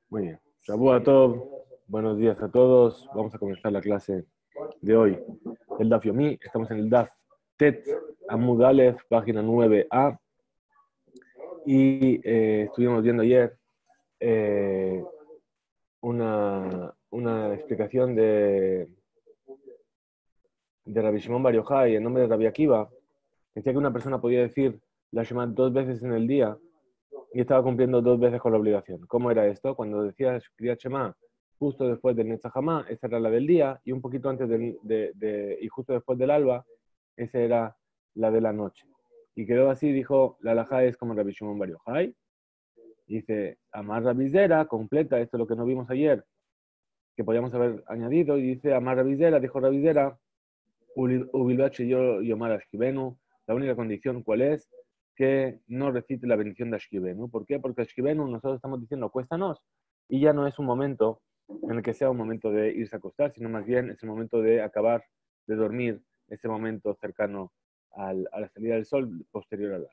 Muy bien. Shabua Tov, buenos días a todos. Vamos a comenzar la clase de hoy. El Daf Yomi, estamos en el Daf Tet Amud Aleph, página 9a. Y estuvimos viendo ayer una explicación de Rabbi Shimon Bar Yochai en nombre de Rabbi Akiva. Decía que una persona podía decir la Shema 2 veces en el día y estaba cumpliendo 2 veces con la obligación. ¿Cómo era esto? Cuando decías Kriyat Shema justo después del Netzach Hamá, esa era la del día, y un poquito antes y justo después del alba, esa era la de la noche. Y quedó así, dijo, la halajá es como Rabbi Shimon Bar Yochai. Dice, Amar Rabbi Zera, completa, esto es lo que no vimos ayer, que podíamos haber añadido, y dice, Amar Rabbi Zera, dijo Rabbi Zera, Ubilbache yo Yomar Ashkibenu, la única condición, ¿cuál es? Que no recite la bendición de Ashkibenu. ¿Por qué? Porque Ashkibenu nosotros estamos diciendo, acuéstanos, y ya no es un momento en el que sea un momento de irse a acostar, sino más bien es el momento de acabar de dormir, ese momento cercano a la salida del sol posterior al alba.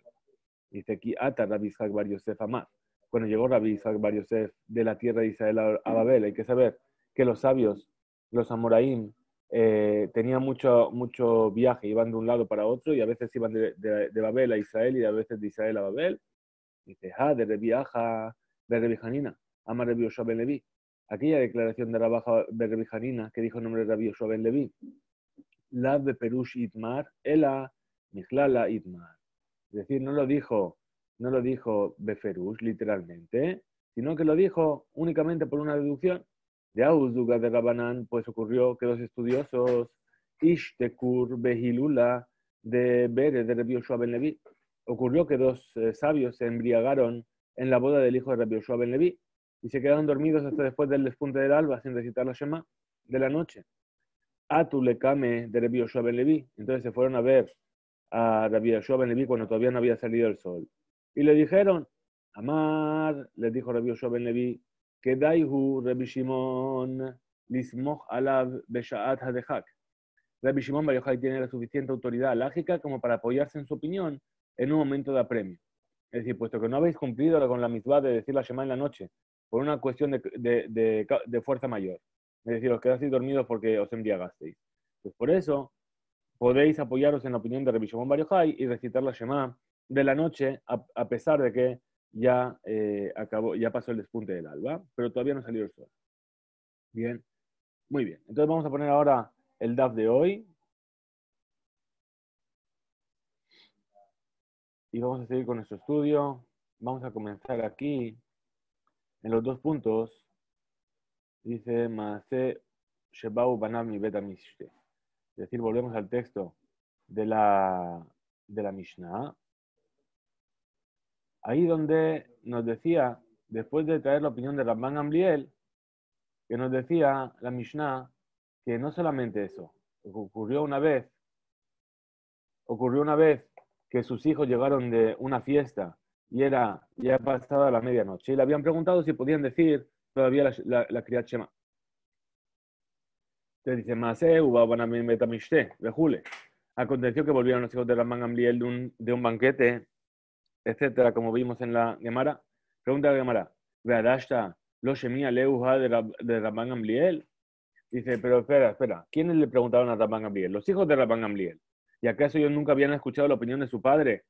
Dice aquí, Ata Rabbi Ishaq Bar Yosef Amar. Cuando llegó Rabbi Ishaq Bar Yosef de la tierra de Israel a Babel, hay que saber que los sabios, los Amoraim, tenían mucho viaje, iban de un lado para otro y a veces iban de Babel a Israel y a veces de Israel a Babel. Dice, de Rebiaja, de Rebi Hanina, Amar Rebi Yoshua ben Levi. Aquella declaración de Rabaja de Rebi Hanina que dijo el nombre de Rebi Yoshua ben Levi. La de Perush Itmar, Ela Michlala Itmar. Es decir, no lo dijo Beferush, literalmente, sino que lo dijo únicamente por una deducción. De Auzuga de Rabanán, pues ocurrió que dos estudiosos, Ishtekur Behilula de Bere de Rabbi Yoshua ben Levi, ocurrió que dos sabios se embriagaron en la boda del hijo de Rabbi Yoshua ben Levi y se quedaron dormidos hasta después del despunte del alba sin recitar la Shema de la noche. Atulekame de Rabbi Yoshua ben Levi, entonces se fueron a ver a Rabbi Yoshua ben Levi cuando todavía no había salido el sol. Y le dijeron, Amar, les dijo Rabbi Yoshua ben Levi, que Daihu Rabbi Shimon lismoch alav beshaat hadechak. Rabbi Shimon Bar Yochai tiene la suficiente autoridad lógica como para apoyarse en su opinión en un momento de apremio. Es decir, puesto que no habéis cumplido con la mitzvah de decir la Shema en la noche, por una cuestión de fuerza mayor. Es decir, os quedasteis dormidos porque os embriagasteis. Pues por eso podéis apoyaros en la opinión de Rabbi Shimon Bar Yochai y recitar la Shema de la noche, a pesar de que ya pasó el despunte del alba, pero todavía no salió el sol. Bien, muy bien. Entonces vamos a poner ahora el DAF de hoy. Y vamos a seguir con nuestro estudio. Vamos a comenzar aquí, en los 2 puntos. Dice, Maase Shebau Banav mi Beta Mishte. Es decir, volvemos al texto de la Mishnah. Ahí donde nos decía, después de traer la opinión de Rabban Gamliel, que nos decía la Mishnah, que no solamente eso, ocurrió una vez que sus hijos llegaron de una fiesta y era ya pasada la medianoche y le habían preguntado si podían decir todavía la Kriyat Shema. Entonces dice, Maaseh, Ubabanamim Betamishte, Bejule. Aconteció que volvieron los hijos de Rabban Gamliel de un banquete, etcétera, como vimos en la Gemara. Pregunta la Gemara, Veadashta, lo Shemia Leuha de Rabban Gamliel. Dice, pero espera, ¿quiénes le preguntaron a Rabban Gamliel? Los hijos de Rabban Gamliel. ¿Y acaso ellos nunca habían escuchado la opinión de su padre?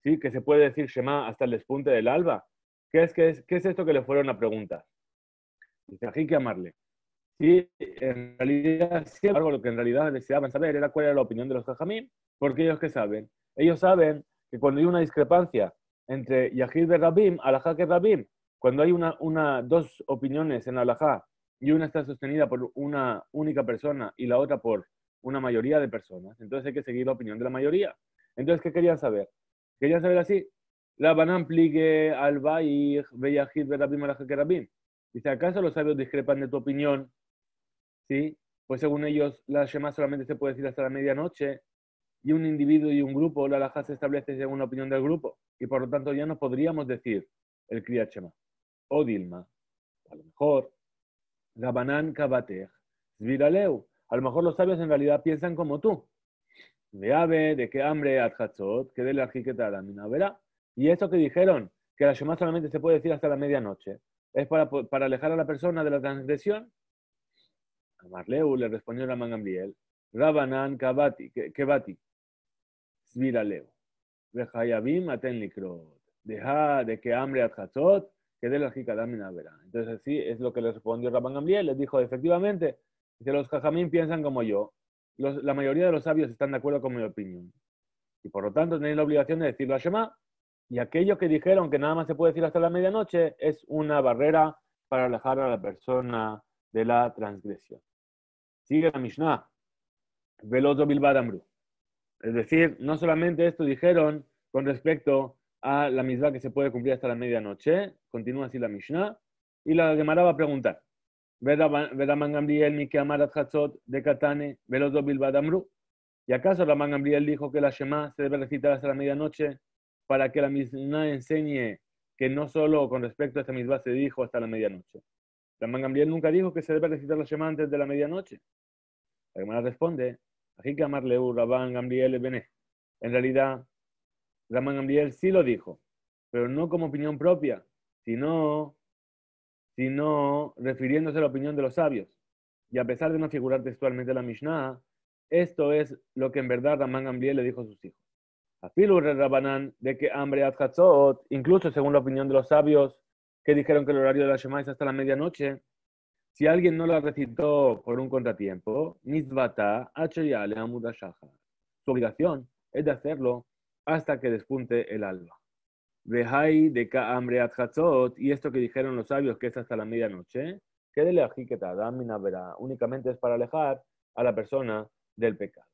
¿Sí? Que se puede decir Shema hasta el despunte del alba. ¿Qué es esto que le fueron a preguntar? Dice, hay que amarle. Sí, en realidad, sin embargo, lo que en realidad deseaban saber era cuál era la opinión de los Jajamim, porque ellos ¿qué saben? Ellos saben que cuando hay una discrepancia entre Yahid de Rabim, Alajá que Rabim, cuando hay dos opiniones en Alajá y una está sostenida por una única persona y la otra por una mayoría de personas, entonces hay que seguir la opinión de la mayoría. Entonces, ¿qué querían saber? Querían saber así, la Banan pligue al Baij, Beyahid de Rabim, Alajá que Rabim. Dice, ¿acaso los sabios discrepan de tu opinión? ¿Sí? Pues según ellos, la Shema solamente se puede decir hasta la medianoche y un individuo y un grupo, la halajá se establece según la opinión del grupo y por lo tanto ya no podríamos decir el Kriyat Shema. O Dilma, a lo mejor, Gabanán Kabatej, Zviraleu, a lo mejor los sabios en realidad piensan como tú. De ave, de qué hambre, adhatzot, que de la jiqueta la mina, verá. Y eso que dijeron, que la Shema solamente se puede decir hasta la medianoche. es para alejar a la persona de la transgresión. Amarleu le respondió Rabban Gamliel, Rabanan Kebati, Sviraleu, Vejayabim Aten Likrot, deja de que hambre adhatzot, que de la jicadam verá. Entonces así es lo que le respondió Rabban Gamliel, les dijo efectivamente, dice, los jajamín piensan como yo, la mayoría de los sabios están de acuerdo con mi opinión, y por lo tanto tenéis la obligación de decirlo a Shema, y aquellos que dijeron que nada más se puede decir hasta la medianoche es una barrera para alejar a la persona de la transgresión. Sigue la Mishnah, Velozo Bilbad Amru. Es decir, no solamente esto dijeron con respecto a la misma que se puede cumplir hasta la medianoche, continúa así la Mishnah, y la Gemara va a preguntar, Vedaman Gamliel Mike Amarat Hatzot de Katane, Velozo Bilbad Amru. ¿Y acaso Rabban Gamliel dijo que la Shema se debe recitar hasta la medianoche para que la Mishnah enseñe que no solo con respecto a esta misma se dijo hasta la medianoche? Rabban Gamliel nunca dijo que se debe recitar la Shema antes de la medianoche. La Gemara responde, Ají que amarleu Rabban Gamliel Bené. En realidad, Rabban Gamliel sí lo dijo, pero no como opinión propia, sino refiriéndose a la opinión de los sabios. Y a pesar de no figurar textualmente la Mishnah, esto es lo que en verdad Rabban Gamliel le dijo a sus hijos. Afilu Rabanan de que hambre adhatzot, incluso según la opinión de los sabios que dijeron que el horario de la Shema es hasta la medianoche, si alguien no la recitó por un contratiempo, mitzvata achayale amud hashachar. Su obligación es de hacerlo hasta que despunte el alba. Vehai de ka hambre adhatzot, y esto que dijeron los sabios que es hasta la medianoche, que de leajiquetada minavera, únicamente es para alejar a la persona del pecado.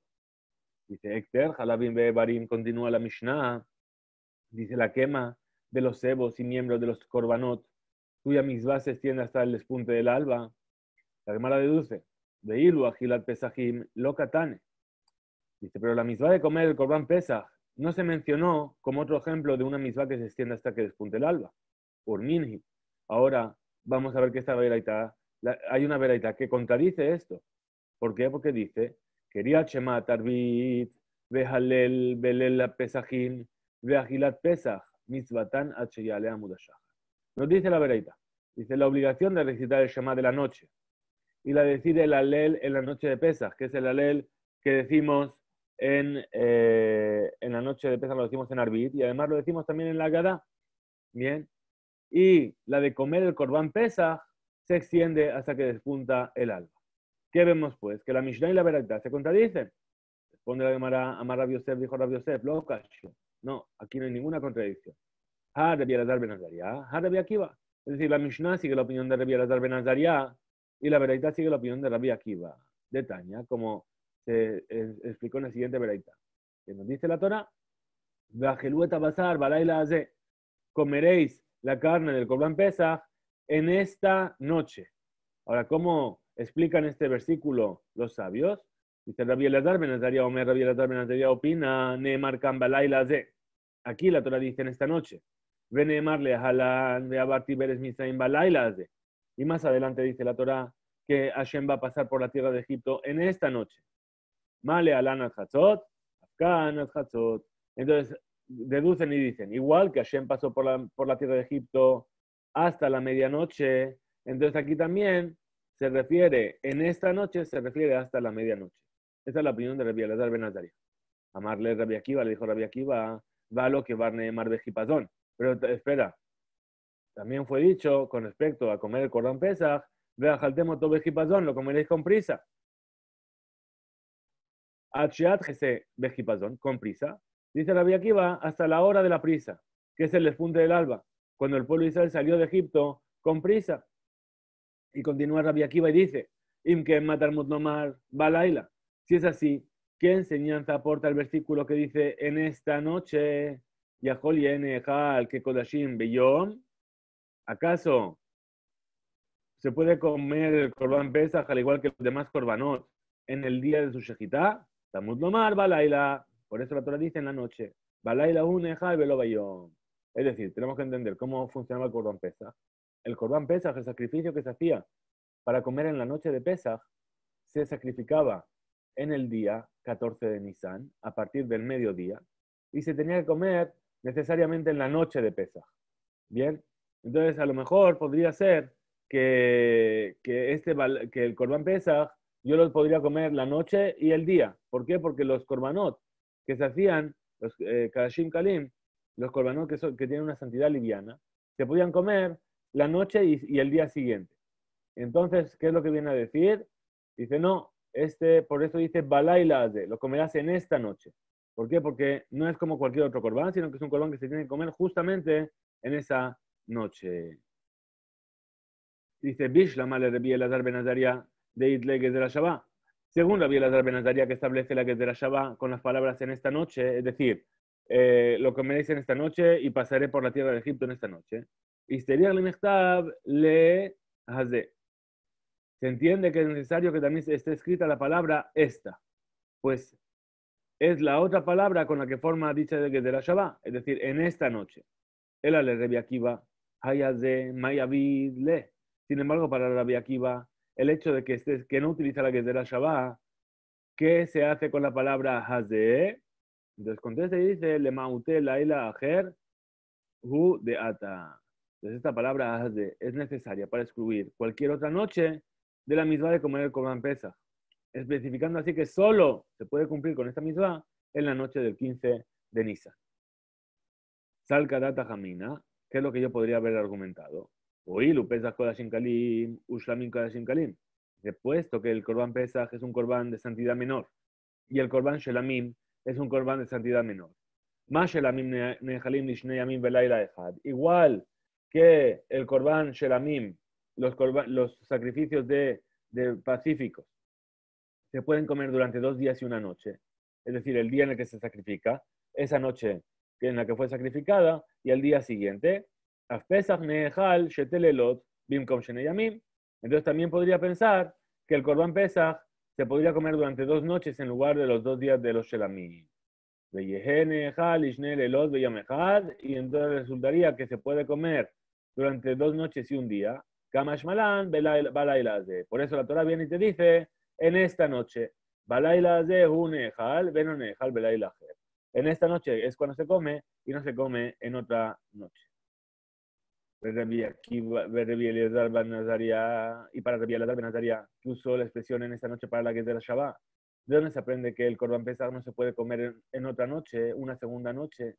Dice Ekter, Halabim Bebarim, continúa la Mishnah, dice la quema de los cebos y miembros de los korbanot, cuya misbah se extiende hasta el despunte del alba. La Gemara deduce, de Ilu Agilat Pesachim lo katane. Dice, pero la misbah de comer el korban pesach no se mencionó como otro ejemplo de una misbah que se extiende hasta que despunte el alba. Urminhi. Ahora vamos a ver que esta veraita, hay una veraita que contradice esto. ¿Por qué? Porque dice, quería Shema Tarbit, Behalel, Belel Pesachim, Beagilat Pesach, Mitzvatan Acheyale Amudashach. Nos dice la veraita. Dice la obligación de recitar el Shema de la noche y la de decir el Alel en la noche de Pesach, que es el Alel que decimos en la noche de Pesach, lo decimos en Arbit y además lo decimos también en la Gadá. Bien. Y la de comer el Korban Pesach se extiende hasta que despunta el alba. ¿Qué vemos pues? Que la Mishnah y la Veraita se contradicen. Responde la Gemara, Amar Rabbi Yosef, dijo Rabbi Yosef, lo casho. No, aquí no hay ninguna contradicción. Ha Rabbi Elazar ben Azariah, ha Rabbi Akiva. Es decir, la Mishnah sigue la opinión de Rabbi Elazar ben Azariah y la Veraita sigue la opinión de Rabbi Akiva. De Tanya, como se explicó en la siguiente Veraita. Que nos dice la Torah, Vajelueta basar, balaila aze. Comeréis la carne del Korban Pesach en esta noche. Ahora, ¿cómo explican este versículo los sabios? Dice Rabbi Elazar ben Azariah, Omer Rabbi Elazar ben Azariah opina, Neemar kan balayla ze. Aquí la Torah dice en esta noche. Veneemar le halan de abarti beres misaim balayla ze. Y más adelante dice la Torah que Hashem va a pasar por la tierra de Egipto en esta noche. Male alan adhatzot, afkan adhatzot. Entonces, deducen y dicen, igual que Hashem pasó por la tierra de Egipto hasta la medianoche, entonces aquí también se refiere, en esta noche se refiere hasta la medianoche. Esa es la opinión de Rabbi Elazar ben Azariah. Amarle Rabbi Akiva, le dijo Rabbi Akiva, va lo que Barne Mar Bejipazón. Pero espera, también fue dicho con respecto a comer el Korban Pesach, vea jaltemo todo Bejipazón, lo comeréis con prisa. Achiat Jese Bejipazón, con prisa. Dice Rabbi Akiva, hasta la hora de la prisa, que es el despunte del alba, cuando el pueblo de Israel salió de Egipto con prisa. Y continúa Rabbi Akiva y dice, Imke matar mutnomar balaila. Si es así, ¿qué enseñanza aporta el versículo que dice, en esta noche, Yahol yene hal que kodashim beyom? ¿Acaso se puede comer el Korban Pesach al igual que los demás Korbanot en el día de su Shejitá? Tamut nomar balaila. Por eso la Torah dice en la noche, balaila uneja y velo bayom. Es decir, tenemos que entender cómo funcionaba el Korban Pesach. El Korban Pesach, el sacrificio que se hacía para comer en la noche de Pesach, se sacrificaba en el día 14 de Nisan, a partir del mediodía, y se tenía que comer necesariamente en la noche de Pesach. Bien, Entonces, a lo mejor podría ser que el Corban Pesach yo los podría comer la noche y el día. ¿Por qué? Porque los Corbanot que se hacían, los Kadashim Kalim, los Corbanot que tienen una santidad liviana, se podían comer la noche y el día siguiente. Entonces, ¿qué es lo que viene a decir? Dice, no, por eso dice Balaila Aze, lo comerás en esta noche. ¿Por qué? Porque no es como cualquier otro corbán, sino que es un corbán que se tiene que comer justamente en esa noche. Dice Bishlam al Rabbi Elazar ben Azaria de Itle Gezerah Shabbat. Según Rabbi Elazar ben Azaria, que establece la Gezerah Shabbat con las palabras en esta noche, es decir, lo comeréis en esta noche y pasaré por la tierra de Egipto en esta noche. Histeria le mechtab le haze. Se entiende que es necesario que también esté escrita la palabra esta, pues es la otra palabra con la que forma dicha de Gezerah Shabbat, es decir, en esta noche. El ale Rabbi Akiva, hayaze mayavid le. Sin embargo, para Rabbi Akiva, el hecho de que no utiliza la Gezerah Shabbat, ¿qué se hace con la palabra haze? Entonces contesta y dice, le maute laila ajer hu de ata. Entonces esta palabra haze es necesaria para excluir cualquier otra noche de la misma de comer el Corban Pesach, especificando así que solo se puede cumplir con esta misma en la noche del 15 de Nisan. Salka data jamina, ¿qué es lo que yo podría haber argumentado? Oílu pesach kodashim kalim, ushlamim kodashim kalim. Puesto que el Corban Pesach es un Corban de santidad menor y el Corban Shelamim es un Corban de santidad menor. Más Shelamim nehalim lishnei yamim velayla echad. Igual que el Corban Shelamim, los sacrificios de pacíficos, se pueden comer durante 2 días y una noche. Es decir, el día en el que se sacrifica, esa noche en la que fue sacrificada, y al día siguiente, entonces también podría pensar que el Corban Pesach se podría comer durante 2 noches en lugar de los 2 días de los Shelamim. Y entonces resultaría que se puede comer durante 2 noches y un día. Por eso la Torah viene y te dice, en esta noche, en esta noche es cuando se come y no se come en otra noche. Y para Rabbi Elazar ben Azaria, que usó la expresión en esta noche para la Gezerah Shabbat, ¿de dónde se aprende que el Corban Pesach no se puede comer en otra noche, una segunda noche?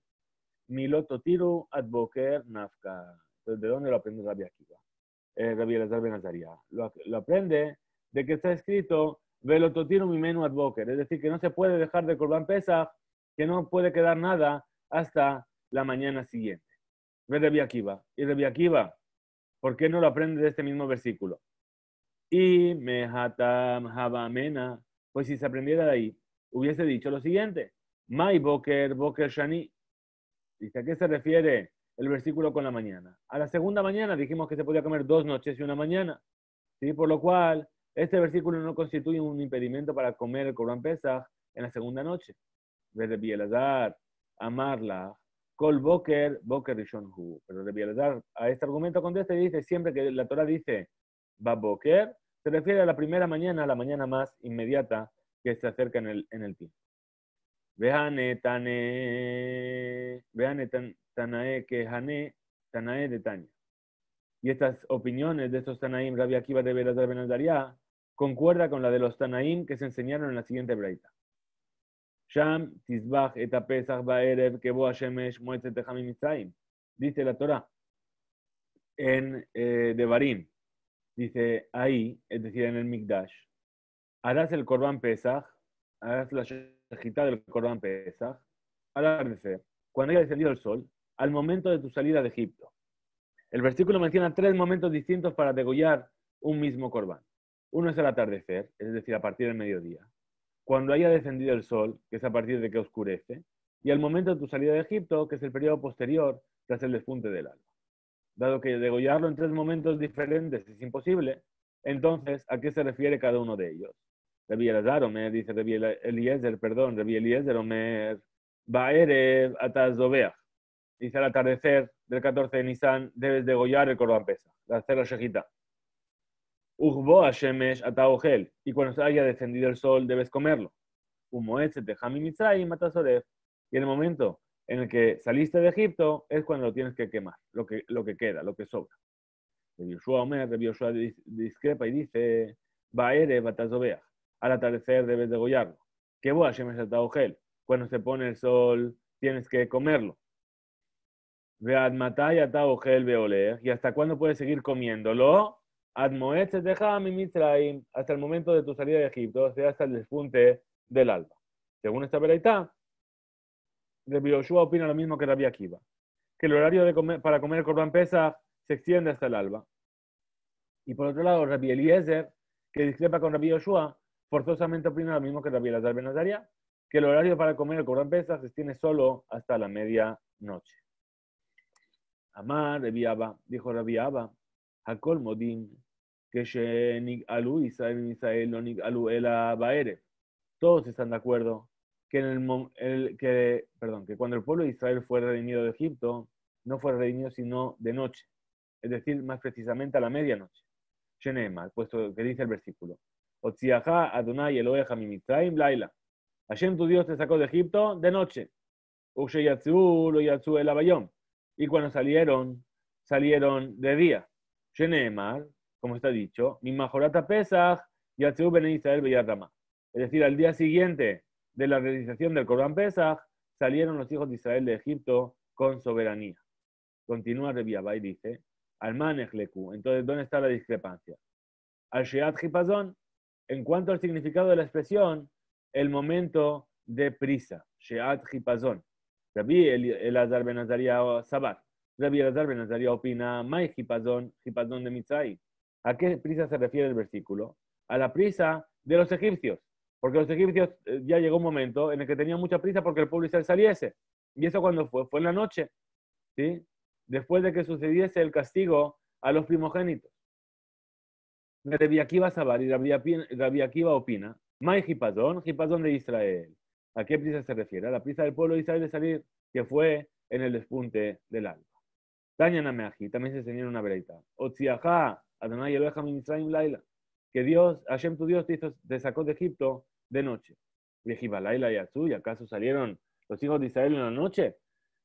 Miloto tiru ad boker nafka. Entonces, ¿de dónde lo aprende Rabbi Akiva? Rabbi Elazar ben Azaria. Lo aprende de que está escrito velototiru mimenu ad boker, es decir, que no se puede dejar de Corban Pesach, que no puede quedar nada hasta la mañana siguiente. Ve Rabbi Akiva. Y Rabbi Akiva, ¿por qué no lo aprende de este mismo versículo? Y mehatam habamena, pues si se aprendiera de ahí, hubiese dicho lo siguiente: Mai boker, boker shani. Dice, ¿a qué se refiere el versículo con la mañana? A la segunda mañana dijimos que se podía comer 2 noches y una mañana. ¿Sí? Por lo cual, este versículo no constituye un impedimento para comer el Corban Pesach en la segunda noche. Ve Rabbi Elazar, amarla. Kol boker, boker rishon hu. Pero Rabbi Elazar a este argumento contesta y dice, siempre que la Torah dice ba boker, se refiere a la primera mañana, a la mañana más inmediata que se acerca en el tiempo. Veane tanae que hane tanae de Tania. Y estas opiniones de estos Tanaim, Rabbi Akiva de Elazar ben Azaria, concuerda con la de los Tanaim que se enseñaron en la siguiente breita. Sham tizbach et pesach ba'erev kebo hashemesh moetzet echamim mitzrayim. Dice la Torah en Devarim. Dice ahí, es decir, en el Mikdash, harás el Corban Pesach, harás la shejitá del Corban Pesach al atardecer, cuando haya descendido el sol, al momento de tu salida de Egipto. El versículo menciona 3 momentos distintos para degollar un mismo Corban. Uno es el atardecer, es decir, a partir del mediodía. Cuando haya descendido el sol, que es a partir de que oscurece, y al momento de tu salida de Egipto, que es el periodo posterior tras el despunte del alba. Dado que degollarlo en 3 momentos diferentes es imposible, entonces, ¿a qué se refiere cada uno de ellos? Rabbi Elazar Omer, dice Rabbi Eliezer Omer, Ba'erev atazobeach. Dice al atardecer del 14 de Nisan, debes degollar el Corban Pesach, hacer la shejitá. Ujbo Hashemesh ataogel, y cuando se haya descendido el sol, debes comerlo. Umoetzet de Hamim Mitzrayim atasoref, y en el momento en el que saliste de Egipto es cuando lo tienes que quemar, lo que queda, lo que sobra. Rabbi Yoshua discrepa y dice, Baere batazobea, al atardecer debes degollarlo. Que vos Hashem gel, cuando se pone el sol tienes que comerlo. Vead mataya taogel veoler, y hasta cuándo puedes seguir comiéndolo. Admoed se deja mi mitzrayim, hasta el momento de tu salida de Egipto, o sea, hasta el despunte del alba. Según esta veraitá, Rabbi Yoshua opina lo mismo que Rabbi Akiva, que el horario para comer Korban Pesach se extiende hasta el alba. Y por otro lado, Rabbi Eliezer, que discrepa con Rabbi Yoshua, forzosamente opina lo mismo que Rabbi Elazar ben Azaria, que el horario para comer el Korban Pesach se extiende solo hasta la medianoche. Amar Rabbi Abba, dijo Rabbi Abba, Hakol Modim, que Nig'alu Israel no Nig'alu Ela Baere. Todos están de acuerdo que cuando el pueblo de Israel fue redimido de Egipto, no fue redimido sino de noche, es decir, más precisamente a la medianoche. Sheneemar, puesto que dice el versículo, Otziaha Adonai Elohecha mi Mitzrayim Laila. Hashem tu Dios te sacó de Egipto de noche. Usheyatzu lo yatzu el abayom. Y cuando salieron de día. Sheneemar, como está dicho, mi majorata Pesach yatzu ben Israel beyatama. Es decir, al día siguiente de la realización del Korban Pesach, salieron los hijos de Israel de Egipto con soberanía. Continúa Rabbi Abba y dice, Alman ejleku. Entonces, ¿dónde está la discrepancia? Al sheat hipazón, en cuanto al significado de la expresión, el momento de prisa. Sheat hipazón. Rabbi Elazar ben Azaria Sabar. Rabbi Elazar ben Azaria opina, Mai hipazón de Mitzray. ¿A qué prisa se refiere el versículo? A la prisa de los egipcios. Porque los egipcios ya llegó un momento en el que tenían mucha prisa porque el pueblo Israel saliese. ¿Y eso cuando fue? Fue en la noche. ¿Sí? Después de que sucediese el castigo a los primogénitos. Rabbi Akiva Sabar y Rabbi Akiva opina, Mai Hipazón de Israel. ¿A qué prisa se refiere? A la prisa del pueblo de Israel de salir, que fue en el despunte del alba. Tanya Nameaji, también se enseñó una vereita. Otziaha, Adonai Elohecha mi Mitzrayim Laila. Que Dios, Hashem tu Dios, te sacó de Egipto de noche. Vejiba Laila y Azú, ¿y acaso salieron los hijos de Israel en la noche?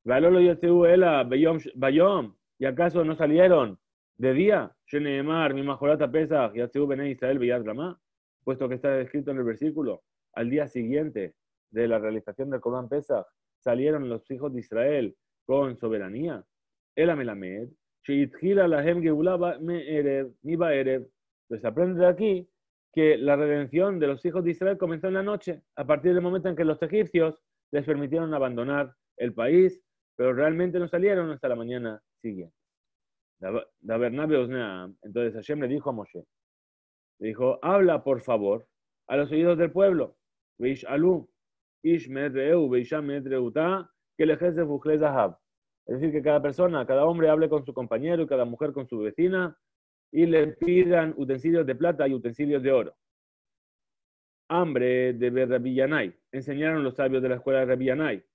Valolo Yatzu Ela Bayom, ¿y acaso no salieron de día? Sheneemar, mi majorata Pesach, Yatzu Bene Israel Beyad Ramá, puesto que está escrito en el versículo, al día siguiente de la realización del Korban Pesach, salieron los hijos de Israel con soberanía. Ela Melamed, Sheitchila Lahem Geula Me'erev, Mi Ba'erev. Entonces aprende de aquí que la redención de los hijos de Israel comenzó en la noche, a partir del momento en que los egipcios les permitieron abandonar el país, pero realmente no salieron hasta la mañana siguiente. Entonces Hashem le dijo a Moshe, le dijo, habla por favor a los oídos del pueblo, es decir, que cada persona, cada hombre hable con su compañero y cada mujer con su vecina y le pidan utensilios de plata y utensilios de oro. Hambre de Rabbi Yanai, enseñaron los sabios de la escuela de Rabbi Yanai.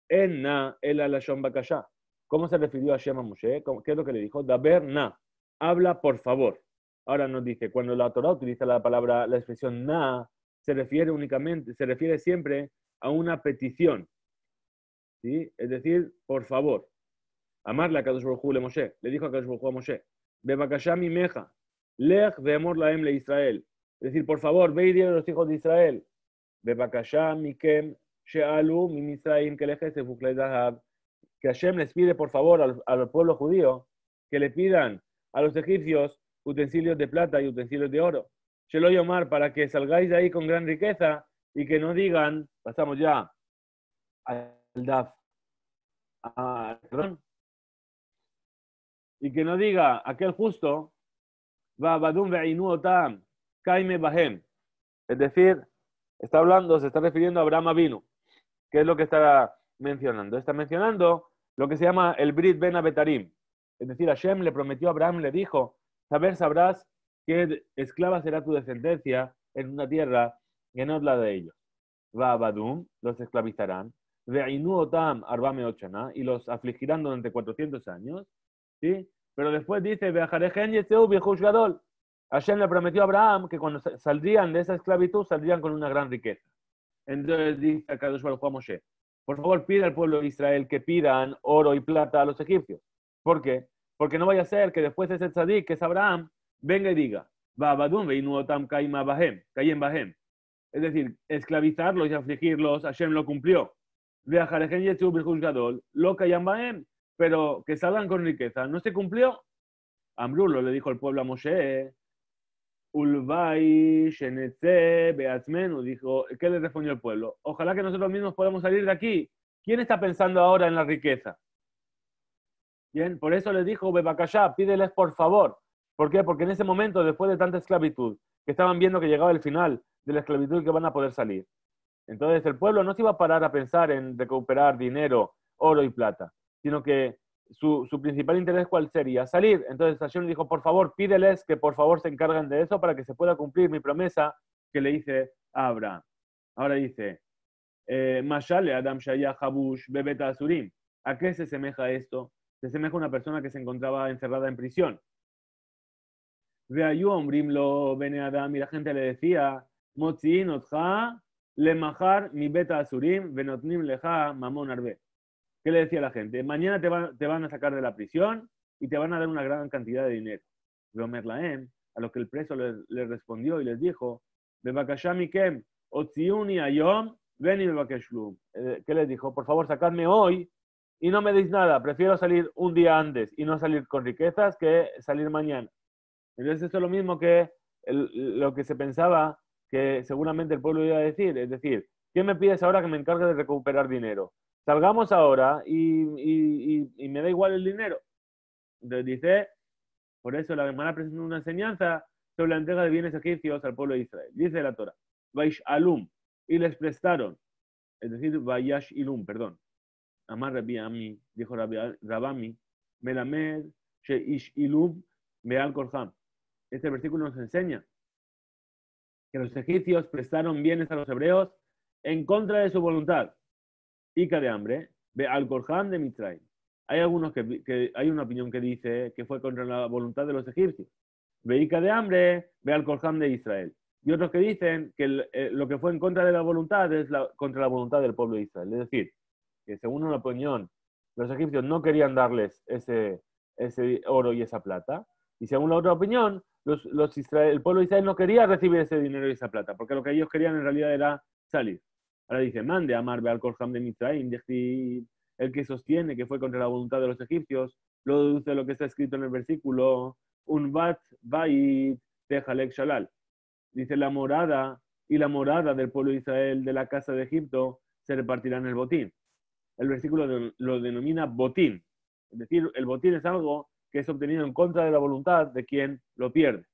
Enna el alashon bakasha. ¿Cómo se refirió a Shema Moshe? ¿Qué es lo que le dijo? Daber na, habla por favor. Ahora nos dice, cuando la Torah utiliza la expresión na, se refiere siempre a una petición. ¿Sí? Es decir, por favor. Amarle a Kadosh Baruj Hu le Moshe. Le dijo a Kadosh Baruj Hu a Moshe, Bebakasha mi meja, lech ve'emor laem le Israel. Es decir, por favor, ve y dile a los hijos de Israel, Bebakasha mikem she'alu mi Misraim keleje sefuklei zahab. Que Hashem les pide, por favor, al pueblo judío, que le pidan a los egipcios utensilios de plata y utensilios de oro. Shelo yomar, para que salgáis de ahí con gran riqueza y que no digan, pasamos ya al daf, perdón, y que no diga aquel justo, va badum ve'inu otam, kaime bahem. Es decir, se está refiriendo a Abraham Avinu. ¿Qué es lo que está mencionando? Está mencionando lo que se llama el Brit Ben Abetarim. Es decir, Hashem le prometió a Abraham, le dijo, sabrás que esclava será tu descendencia en una tierra que no es la de ellos. Va badum, los esclavizarán. Ve'inu otam arbame ochana, y los afligirán durante 400 años. ¿Sí? Pero después dice, Hashem le prometió a Abraham que cuando saldrían de esa esclavitud, saldrían con una gran riqueza. Entonces dice a Kadosh Baruj Hu a Moshe, por favor pide al pueblo de Israel que pidan oro y plata a los egipcios. ¿Por qué? Porque no vaya a ser que después ese tzadik, que es Abraham, venga y diga, es decir, esclavizarlos y afligirlos, Hashem lo cumplió. Pero que salgan con riqueza, ¿no se cumplió? Ambrulo le dijo el pueblo a Moshe, Ulvai, Shenetze, Beatzmenu, dijo, ¿qué le respondió el pueblo? Ojalá que nosotros mismos podamos salir de aquí. ¿Quién está pensando ahora en la riqueza? Bien, por eso les dijo, Bebakashá, pídeles por favor. ¿Por qué? Porque en ese momento, después de tanta esclavitud, que estaban viendo que llegaba el final de la esclavitud, que van a poder salir. Entonces el pueblo no se iba a parar a pensar en recuperar dinero, oro y plata, sino que su principal interés, ¿cuál sería? Salir. Entonces Hashem le dijo, por favor, pídeles que por favor se encarguen de eso para que se pueda cumplir mi promesa que le hice a Abraham. Ahora dice, Mashale Adam Shaya Habush Bebeta Asurim. ¿A qué se asemeja esto? Se asemeja a una persona que se encontraba encerrada en prisión. Veayu Ombrimlo Bene Adam, y la gente le decía, Motziin Otja Lemahar mi beta asurim venotnim leja mamón arbe. ¿Qué le decía a la gente? Mañana te van a sacar de la prisión y te van a dar una gran cantidad de dinero. Veomer laem, a lo que el preso le respondió y les dijo, Bebakashami kem, otziuni ayom, ven y bebakeshlum. ¿Qué les dijo? Por favor, sacadme hoy y no me deis nada. Prefiero salir un día antes y no salir con riquezas que salir mañana. Entonces esto es lo mismo que lo que se pensaba que seguramente el pueblo iba a decir, es decir, ¿qué me pides ahora que me encargue de recuperar dinero? Salgamos ahora y me da igual el dinero. Entonces dice, por eso la Gemara presenta una enseñanza sobre la entrega de bienes egipcios al pueblo de Israel. Dice la Torah, Vaish alum, y les prestaron, es decir, Vayash ilum, perdón. Amar Rabbi Ami, dijo Rabami, Melamed, Sheish ilum, Meal Korham. Este versículo nos enseña que los egipcios prestaron bienes a los hebreos en contra de su voluntad. Ica de hambre, ve al Korhan de Mitzrayim. Hay algunos hay una opinión que dice que fue contra la voluntad de los egipcios. Ve Ica de hambre, ve al Korhan de Israel. Y otros que dicen que lo que fue en contra de la voluntad es contra la voluntad del pueblo de Israel. Es decir, que según una opinión, los egipcios no querían darles ese oro y esa plata. Y según la otra opinión, el pueblo de Israel no quería recibir ese dinero y esa plata, porque lo que ellos querían en realidad era salir. Ahora dice, mande a Marbe al Korham de Mitzrayim, el que sostiene que fue contra la voluntad de los egipcios, lo deduce lo que está escrito en el versículo, un bat bait de Halek Shalal. Dice, la morada y la morada del pueblo de Israel de la casa de Egipto se repartirán el botín. El versículo lo denomina botín. Es decir, el botín es algo que es obtenido en contra de la voluntad de quien lo pierde.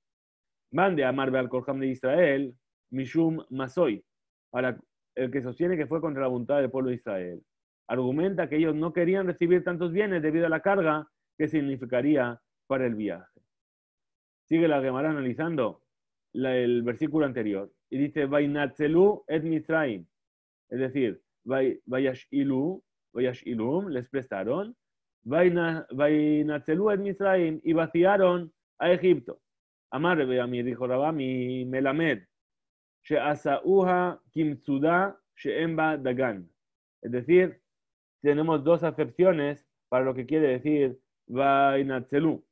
Mande a Marbe al Korham de Israel, Mishum Masoy, para el que sostiene que fue contra la voluntad del pueblo de Israel. Argumenta que ellos no querían recibir tantos bienes debido a la carga que significaría para el viaje. Sigue la Gemara analizando el versículo anterior y dice, Vainatzelu et Mitzrayim, es decir, Vayash ilum, les prestaron, Vainatzelu et Mitzrayim, y vaciaron a Egipto. Amar Rabbi, dijo Rabami, Melamed, She'asauha kimtsuda she'emba dagan. Es decir, tenemos dos acepciones para lo que quiere decir Vainatzelu.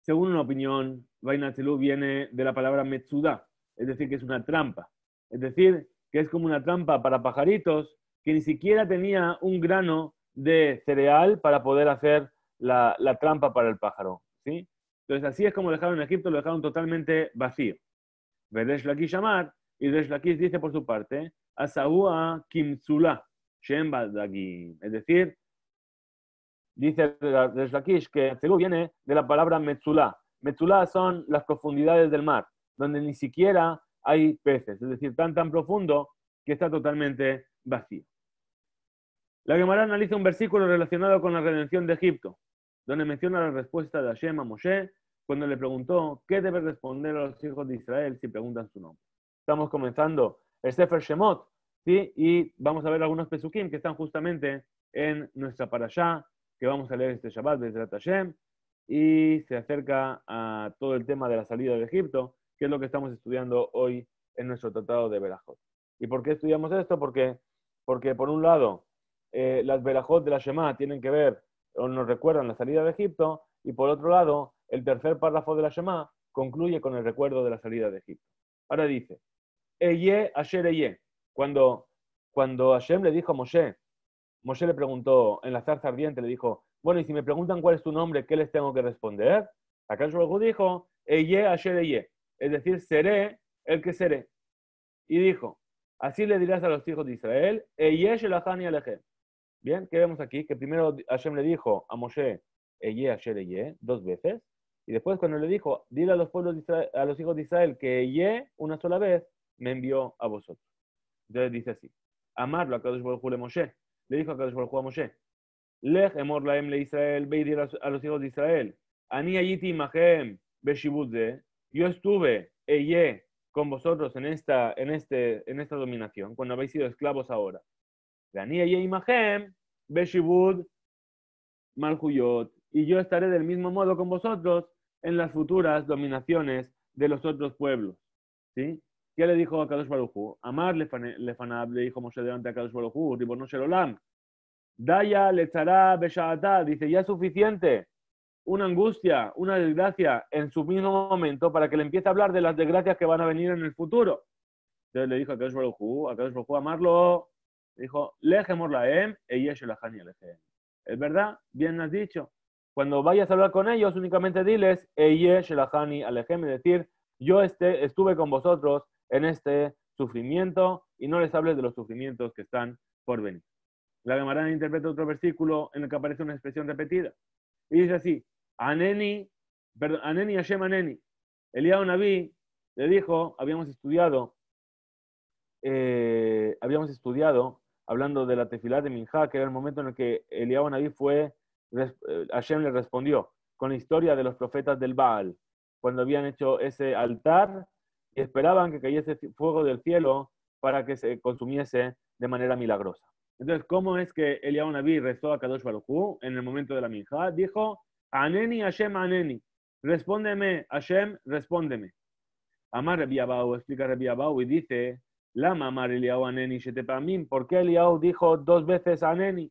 Según una opinión, Vainatzelu viene de la palabra metzuda, es decir, que es una trampa. Es decir, que es como una trampa para pajaritos que ni siquiera tenía un grano de cereal para poder hacer la trampa para el pájaro. ¿Sí? Entonces, así es como dejaron Egipto, lo dejaron totalmente vacío. Resh Lakish Amar, y Resh Lakish dice por su parte, Asaúa Kimzula, Shem Badagim. Es decir, dice Resh Lakish que Tzelu viene de la palabra Metzulá. Metzulá son las profundidades del mar, donde ni siquiera hay peces, es decir, tan profundo que está totalmente vacío. La Gemara analiza un versículo relacionado con la redención de Egipto, donde menciona la respuesta de Hashem a Moshe cuando le preguntó qué debe responder a los hijos de Israel si preguntan su nombre. Estamos comenzando el Sefer Shemot, ¿sí? Y vamos a ver algunos pesukim que están justamente en nuestra parashá, que vamos a leer este Shabbat desde Hashem, y se acerca a todo el tema de la salida de Egipto, que es lo que estamos estudiando hoy en nuestro tratado de Berajot. ¿Y por qué estudiamos esto? Porque porque por un lado, las verajot de la Shema tienen que ver o nos recuerdan la salida de Egipto, y por otro lado, el tercer párrafo de la Shema concluye con el recuerdo de la salida de Egipto. Ahora dice, Eye Asher Eye, cuando Hashem le dijo a Moshe le preguntó en la zarza ardiente, le dijo, bueno, y si me preguntan cuál es tu nombre, ¿qué les tengo que responder? Akadosh Baruj Hu dijo, Eye Asher Eye, es decir, seré el que seré. Y dijo, así le dirás a los hijos de Israel, Eye Shelachani Alechem. Bien, ¿qué vemos aquí? Que primero Hashem le dijo a Moshe, Eye Asher Eye, 2 veces, y después cuando le dijo, dile a los pueblos de Israel, a los hijos de Israel que Eye, una sola vez, me envió a vosotros. Entonces dice así, amarlo a Kadosh Baruj Hu le Moshe, le dijo a Kadosh Baruj Hu a Moshe, Lech emor laem le Israel, ve y dile a los hijos de Israel, Ani ayiti mahem beshibudze, yo estuve, Eye, con vosotros en esta dominación, cuando habéis sido esclavos ahora. Ani Eye imahem beshibud malhuyot, y yo estaré del mismo modo con vosotros en las futuras dominaciones de los otros pueblos. ¿Sí? ¿Qué le dijo a Kadosh Baruj Hu? Amar lefanab, le dijo Moshe delante a Kadosh Baruj Hu, Ribono shel olam, Daya lechara besha'atá, dice, ya es suficiente una angustia, una desgracia en su mismo momento para que le empiece a hablar de las desgracias que van a venir en el futuro. Entonces le dijo a Kadosh Baruj Hu, amarlo, le dijo, lejemor laem, eyesh elahani alechem. Es verdad, bien has dicho. Cuando vayas a hablar con ellos, únicamente diles, eyesh elahani alechem, es decir, yo estuve con vosotros en este sufrimiento y no les hables de los sufrimientos que están por venir. La Gemara interpreta otro versículo en el que aparece una expresión repetida. Y dice así, Aneni Hashem Aneni. Eliyahu Naví le dijo, habíamos estudiado, hablando de la tefilá de Minjá, que era el momento en el que Eliyahu Naví Hashem le respondió con la historia de los profetas del Baal, cuando habían hecho ese altar y esperaban que cayese fuego del cielo para que se consumiese de manera milagrosa. Entonces, ¿cómo es que Eliyahu Naví rezó a Kadosh Baruj Hu en el momento de la Minjá? Dijo, Aneni Hashem Aneni, respóndeme Hashem, respóndeme. Amar Rabbi Abau, explica Rabbi Abau y dice, Lama Amar Eliyahu Aneni Shetepamim, ¿por qué Eliyahu dijo 2 veces Aneni?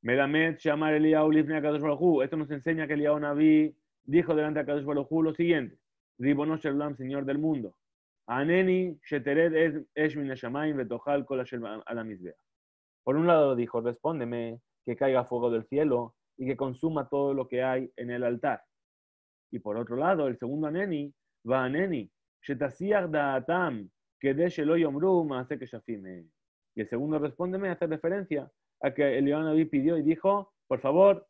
Melamed Shamar Eliyahu Lifnei a Kadosh Baruj Hu. Esto nos enseña que Eliyahu Naví dijo delante de Kadosh Baruj Hu lo siguiente, Ribono shel olam, Señor del mundo, Aneni Shetered Esh min hashamayim vetochal kol asher al hamizbeach. Por un lado dijo, respóndeme que caiga fuego del cielo y que consuma todo lo que hay en el altar. Y por otro lado, el segundo Aneni, va Aneni, Shetasiach da'atam kedei shelo yomru ma'aseh keshafim. Y el segundo respóndeme hace referencia a que Eliyahu Naví pidió y dijo, por favor,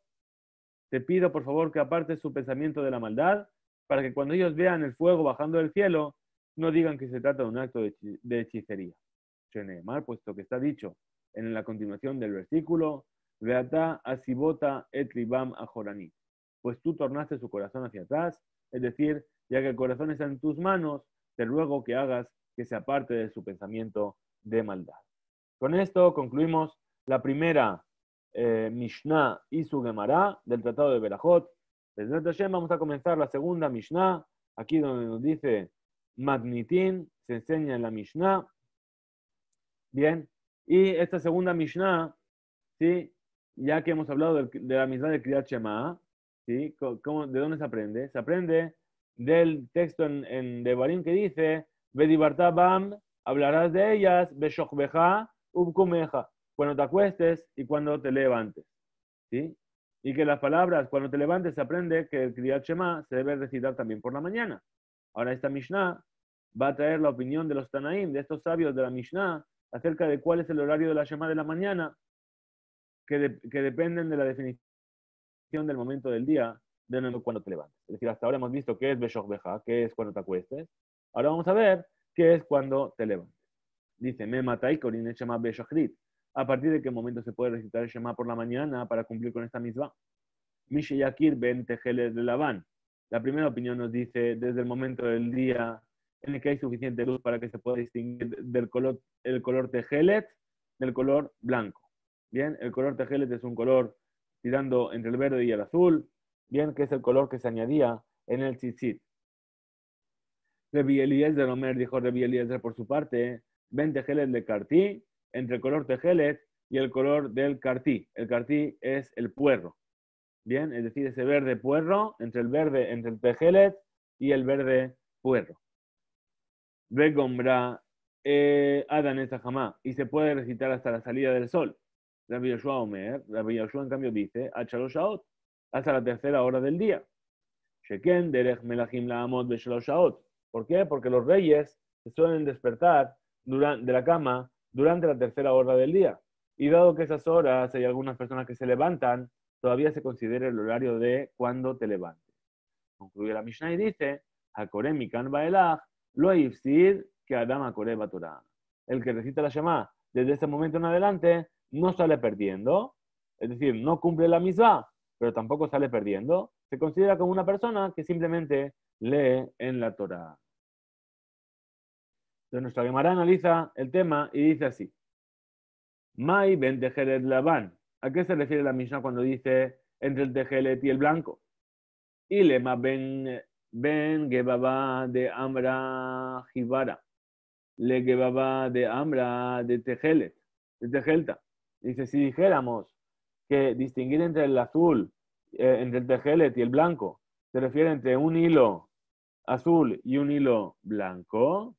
te pido por favor que apartes su pensamiento de la maldad, para que cuando ellos vean el fuego bajando del cielo, no digan que se trata de un acto de hechicería. Sheneemar, puesto que está dicho en la continuación del versículo, Veatá asibota et libam ajorani, pues tú tornaste su corazón hacia atrás, es decir, ya que el corazón está en tus manos, te ruego que hagas que se aparte de su pensamiento de maldad. Con esto concluimos la primera Mishnah y su Gemara del Tratado de Berajot. Desde Hashem vamos a comenzar la segunda Mishnah, aquí donde nos dice Magnitin, se enseña en la Mishnah. Bien, y esta segunda Mishnah, ¿sí? Ya que hemos hablado de la Mishnah de Kriyat Shema, ¿sí? ¿De dónde se aprende? Se aprende del texto en Devarim que dice, Vedibarta bam, hablarás de ellas, Beshochbeja, Ubkumeja, cuando te acuestes y cuando te levantes. ¿Sí? Y que las palabras, cuando te levantes, se aprende que el Kriyat Shema se debe recitar también por la mañana. Ahora esta Mishnah va a traer la opinión de los Tanaim, de estos sabios de la Mishnah, acerca de cuál es el horario de la Shema de la mañana, que dependen de la definición del momento del día, de cuando te levantes. Es decir, hasta ahora hemos visto qué es Beshoch Beja, qué es cuando te acuestes. Ahora vamos a ver qué es cuando te levantes. Dice, Me matai korin et Shema Beshachrit. ¿A partir de qué momento se puede recitar el Shema por la mañana para cumplir con esta misma? Mishe Yakir ben Tejelet de Labán. La primera opinión nos dice desde el momento del día en el que hay suficiente luz para que se pueda distinguir el color Tejelet del color blanco. Bien, el color Tejelet es un color tirando entre el verde y el azul, bien, que es el color que se añadía en el tzitzit. Rabbi Eliezer Omer, dijo Rabbi Eliezer por su parte, Ben tejelet le cartí, entre el color tejelet y el color del cartí. El cartí es el puerro. Bien, es decir, ese verde puerro, entre el tejelet y el verde puerro. Vegombra Adán Jamá, y se puede recitar hasta la salida del sol. Rabbi Yoshua Omer, Rabbi Yoshua en cambio dice, Shaot, hasta la tercera hora del día. Sheken derech melachim la'amot b'shalosh shaot. ¿Por qué? Porque los reyes se suelen despertar de la cama durante la tercera hora del día. Y dado que esas horas hay algunas personas que se levantan, todavía se considera el horario de cuando te levantes. Concluye la Mishnah y dice, Hakorem mikan ba'elach, lo ifsid que Adam hakorem Torah. El que recita la Shema desde ese momento en adelante no sale perdiendo, es decir, no cumple la misma, pero tampoco sale perdiendo. Se considera como una persona que simplemente lee en la Torah. Entonces nuestra Gemara analiza el tema y dice así. Mai ben tejelet lavan. ¿A qué se refiere la Mishnah cuando dice entre el tejelet y el blanco? Y lema ben gebaba de amra jibara. Le gebaba de amra de tejelet, de tejelta. Dice, si dijéramos que distinguir entre el azul, entre el tejelet y el blanco, se refiere entre un hilo azul y un hilo blanco,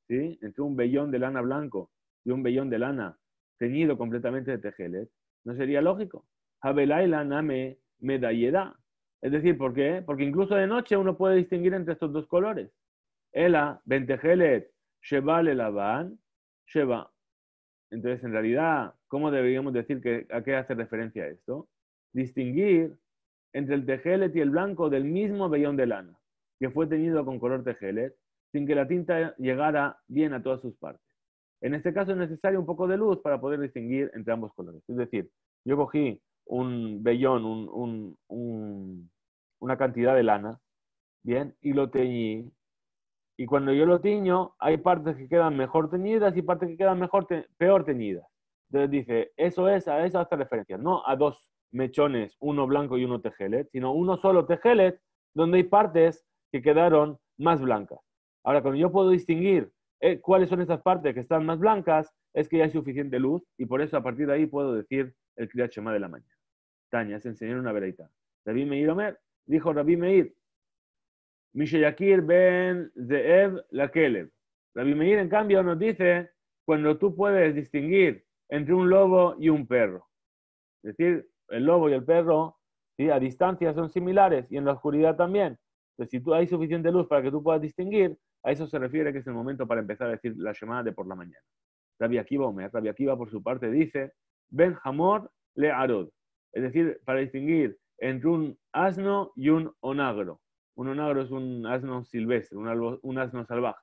¿sí? Entre un vellón de lana blanco y un vellón de lana teñido completamente de tejelet, ¿no sería lógico? Habelaila name medalleda. Es decir, ¿por qué? Porque incluso de noche uno puede distinguir entre estos dos colores. Ela, ben tejelet, sheba le lavan, sheba. Entonces, en realidad, ¿cómo deberíamos decir a qué hace referencia esto? Distinguir entre el tejelet y el blanco del mismo vellón de lana, que fue teñido con color tejelet, sin que la tinta llegara bien a todas sus partes. En este caso es necesario un poco de luz para poder distinguir entre ambos colores. Es decir, yo cogí un vellón, una cantidad de lana, bien, y lo teñí. Y cuando yo lo tiño, hay partes que quedan mejor teñidas y partes que quedan peor teñidas. Entonces dice, a eso hace referencia, no a dos mechones, uno blanco y uno tejelet, sino uno solo tejelet, donde hay partes que quedaron más blancas. Ahora, cuando yo puedo distinguir cuáles son esas partes que están más blancas, es que ya hay suficiente luz y por eso a partir de ahí puedo decir el Kriyat Shema de la mañana. Tania, se enseñó una vereita. Rabbi Meir Omer, dijo Rabbi Meir, Mishayakir ben Zeev la Kelev. Rabbi Meir, en cambio, nos dice cuando tú puedes distinguir entre un lobo y un perro. Es decir, el lobo y el perro, ¿sí? A distancia son similares y en la oscuridad también. Entonces, si tú hay suficiente luz para que tú puedas distinguir, a eso se refiere que es el momento para empezar a decir la Shema de por la mañana. Rabbi Akiva Omer, Rabbi Akiva por su parte dice, Ben Hamor le Arod. Es decir, para distinguir entre un asno y un onagro. Un onagro es un asno silvestre, un asno salvaje.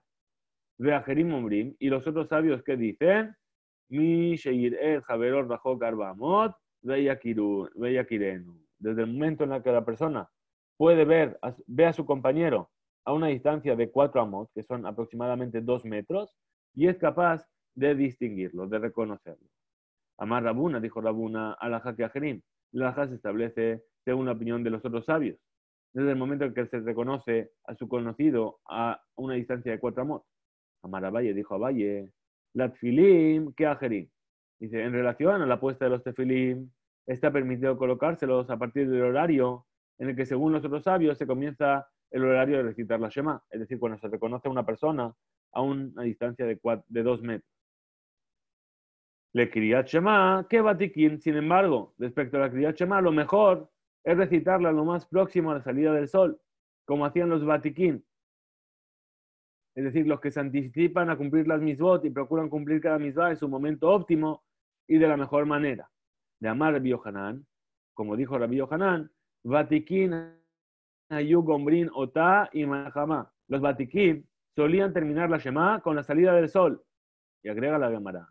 Ve a Jerim Ombrim, y los otros sabios que dicen, Mi Sheir el Javeror Rajok Arbamot, Veyakirenu. Desde el momento en el que la persona puede ve a su compañero a una distancia de 4 amot, que son aproximadamente 2 metros, y es capaz de distinguirlo, de reconocerlo. Amar Rabuna, dijo Rabuna, alajá que ajerim. La alajá se establece según la opinión de los otros sabios. Desde el momento en que se reconoce a su conocido a una distancia de 4 amot. Amar Abaye, dijo Abaye, la tfilim que ajerim. Dice, en relación a la puesta de los tefilim, está permitido colocárselos a partir del horario en el que, según los otros sabios, se comienza el horario de recitar la Shema. Es decir, cuando se reconoce a una persona a una distancia de 2 metros. Le Kriyat Shema, que Batikin, sin embargo, respecto a la Kriyat Shema, lo mejor es recitarla lo más próximo a la salida del sol, como hacían los Batikin. Es decir, los que se anticipan a cumplir las misbot y procuran cumplir cada misbah en su momento óptimo y de la mejor manera. De amar Rabbi Yohanan, como dijo Rabbi Yohanan, Batikin Ayu Gombrin Ota y Mahama. Los Batikin solían terminar la Shema con la salida del sol. Y agrega la Gemara.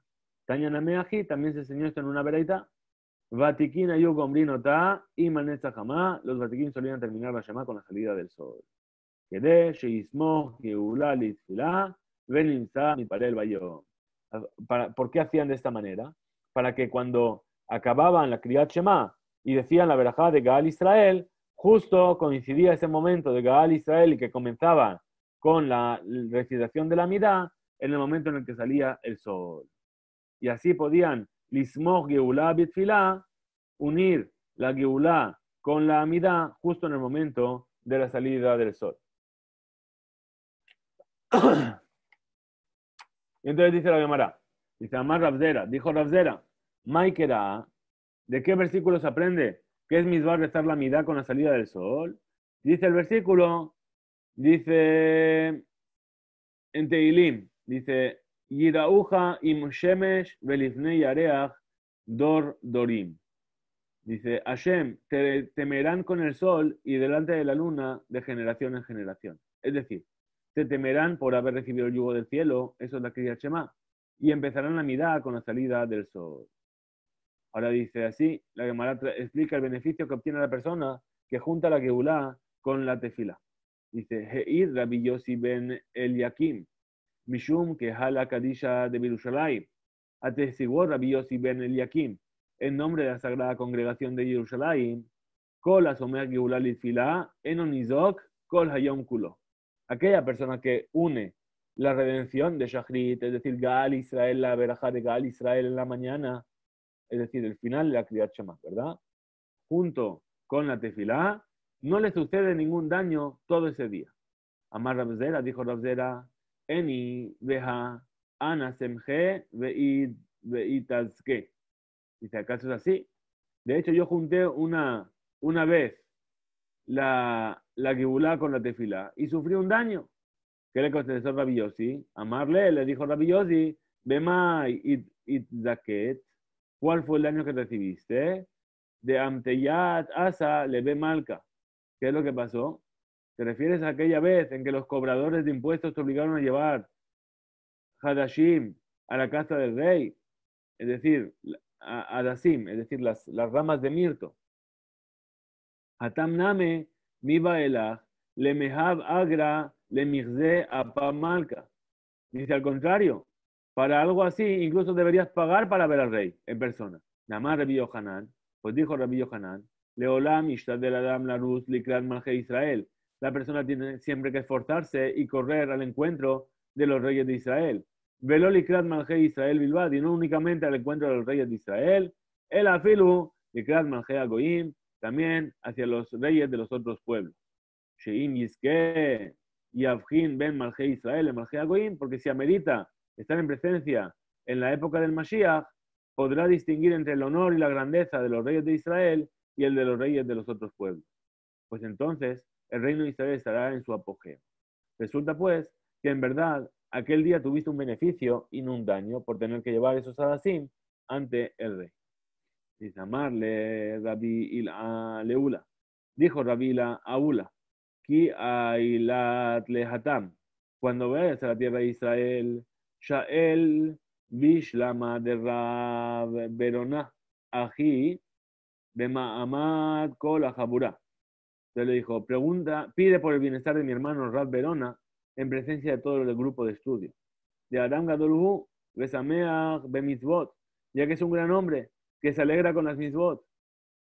Tanya Nameaji también se enseñó esto en una vereita. Batikin Ayu Gombrin Ota y Manetza Hamá. Los Batikin solían terminar la Shema con la salida del sol. ¿Por qué hacían de esta manera? Para que cuando acababan la Kriyat Shema y decían la verajá de Gaal Israel, justo coincidía ese momento de Gaal Israel y que comenzaban con la recitación de la Midá, en el momento en el que salía el sol. Y así podían lismog geulá bitfilá, unir la geulá con la amidá justo en el momento de la salida del sol. Y entonces dice la Gemara, dice Amar Rabzera, dijo Rabzera, Maikera, ¿de qué versículo se aprende? ¿Qué es misbar rezar la amidá con la salida del sol? Dice el versículo, dice en Teilim, dice, Yirauja im shemesh velifnei yareach dor dorim. Dice, Hashem, te temerán con el sol y delante de la luna de generación en generación. Es decir, te temerán por haber recibido el yugo del cielo, eso es la Kriyat Shema, y empezarán la mirada con la salida del sol. Ahora dice así, la Gemara explica el beneficio que obtiene la persona que junta la Geulá con la tefila. Dice, Heir Rabbi Yossi ben Eliakim, Mishum que hala Kadisha de Birushalayim, atesiguó Rabbi Yossi ben Eliakim, en nombre de la Sagrada Congregación de Jerusalén, Kol Asomer Geulá Litfilá, Enonizok, Kol Hayom Kulo. Aquella persona que une la redención de Shachrit, es decir, Gaal Israel, la verajá de Gaal Israel en la mañana, es decir, el final de la Kriyat Shema, ¿verdad? Junto con la tefilá, no le sucede ningún daño todo ese día. Amar Rabzera, dijo Rabzera, Eni veja ana semje veitazke. Dice, ¿acaso es así? De hecho, yo junté una vez la Geulá con la tefilá y sufrí un daño. ¿Qué le contestó Rabbi Yossi? Amarle, le dijo Rabbi Yossi, Bemai itzaket, ¿cuál fue el daño que recibiste? De Amteyat Asa Lebe Malka. ¿Qué es lo que pasó? ¿Te refieres a aquella vez en que los cobradores de impuestos te obligaron a llevar Hadashim a la casa del rey? Es decir, a Dasim, es decir, las ramas de mirto. Hatam Name, Miba Elach, Le Mehab Agra, Le Mirze Apamalka. Dice al contrario, para algo así incluso deberías pagar para ver al rey en persona. Namar Rabbi Yohanan, pues dijo Rabbi Yohanan, Leolam Ishtadel Adam Laruz Likrat Malche Israel. La persona tiene siempre que esforzarse y correr al encuentro de los reyes de Israel. Velo Likrat Malche Israel Bilbad, y no únicamente al encuentro de los reyes de Israel, el afilu Likrat Malche Agoim, también hacia los reyes de los otros pueblos. Sheim Yizke Yavhin Ben Malche Israel en Malche Agoim, porque si amerita estar en presencia en la época del Mashiach, podrá distinguir entre el honor y la grandeza de los reyes de Israel y el de los reyes de los otros pueblos. Pues entonces el reino de Israel estará en su apogeo. Resulta pues que en verdad aquel día tuviste un beneficio y no un daño por tener que llevar esos hadasim ante el rey. Dice Amarle Rabbi Leula. Dijo Rabbi Aula, Ki ailat lehatam. Cuando vayas a la tierra de Israel, Shael Bishlama de Rab Berona Aji Bema'amad Kol Ahabura. Entonces le dijo, pide por el bienestar de mi hermano Rab Berona en presencia de todo el grupo de estudio. De Adam Gadolhu, Besameach Bemitzvot, ya que es un gran hombre que se alegra con las mitzvot.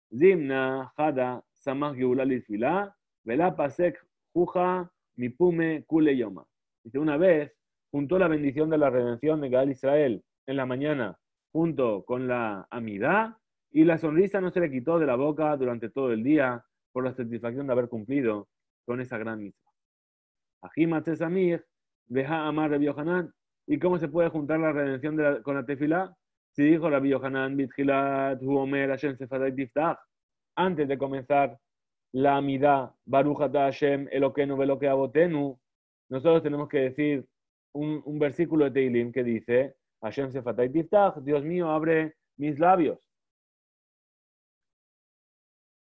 Zimna Hada Samach Geulá Litfilá, Velá Pasek Juja Mipume Kule Yoma. Dice, una vez juntó la bendición de la redención de Gaal Israel en la mañana junto con la amidá y la sonrisa no se le quitó de la boca durante todo el día por la satisfacción de haber cumplido con esa gran mitzvah. Ajimat Samir, Veja Amar Rabbi Yohanan. ¿Y cómo se puede juntar la redención con la tefilá? Si dijo Rabbi Yohanan, Bitchilat, Huomer, Hashem Sefaday Tiftach, antes de comenzar la amidá, Baruch Ata Hashem, Eloquenu Veloque Abotenu, nosotros tenemos que decir un versículo de Teilim que dice, Hashem Sefaday Tiftach, Dios mío, abre mis labios.